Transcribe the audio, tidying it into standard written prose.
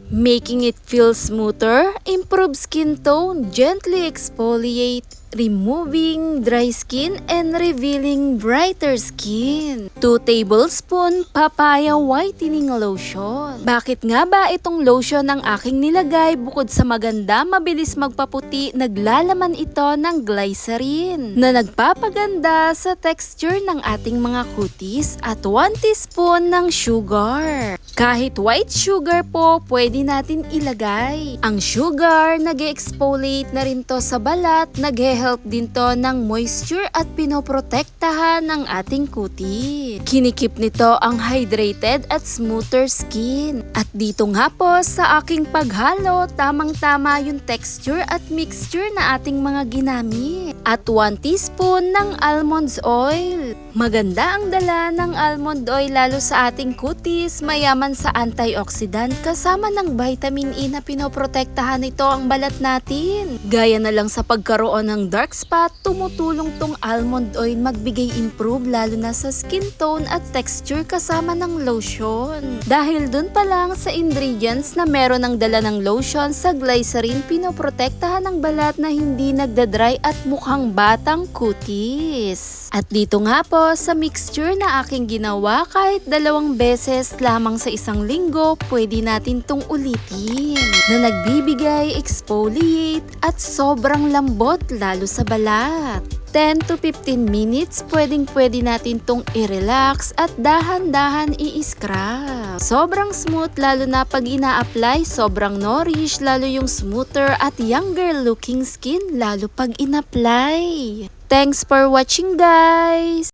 making it feel smoother, improve skin tone, gently exfoliate, removing dry skin and revealing brighter skin. 2 tablespoon papaya whitening lotion. Bakit nga ba itong lotion ang aking nilagay? Bukod sa maganda, mabilis magpaputi, naglalaman ito ng glycerin na nagpapaganda sa texture ng ating mga kutis at 1 teaspoon ng sugar. Kahit white sugar po, pwede natin ilagay. Ang sugar, nag-exfoliate na rin to sa balat, nag-help din to ng moisture at pinoprotektahan ng ating kutis. Kinikip nito ang hydrated at smoother skin. At dito nga po sa aking paghalo, tamang-tama yung texture at mixture na ating mga ginamit. At 1 teaspoon ng almond oil. Maganda ang dala ng almond oil lalo sa ating kutis, mayaman sa antioxidant kasama ng vitamin E na pinoprotektahan nito ang balat natin. Gaya na lang sa pagkaroon ng dark spot, tumutulong tong almond oil magbigay improve lalo na sa skin tone at texture kasama ng lotion. Dahil dun pa lang sa ingredients na meron ng dala ng lotion sa glycerin, pinoprotektahan ng balat na hindi nagdadry at mukhang batang kutis. At dito nga po sa mixture na aking ginawa, kahit 2 beses lamang sa isang linggo, pwede natin tong ulitin na nagbibigay exfoliate at sobrang lambot lalo sa balat. 10 to 15 minutes, pwede natin tong i-relax at dahan-dahan i-scrub. Sobrang smooth lalo na pag ina-apply, sobrang nourish lalo yung smoother at younger looking skin lalo pag in-apply. Thanks for watching guys!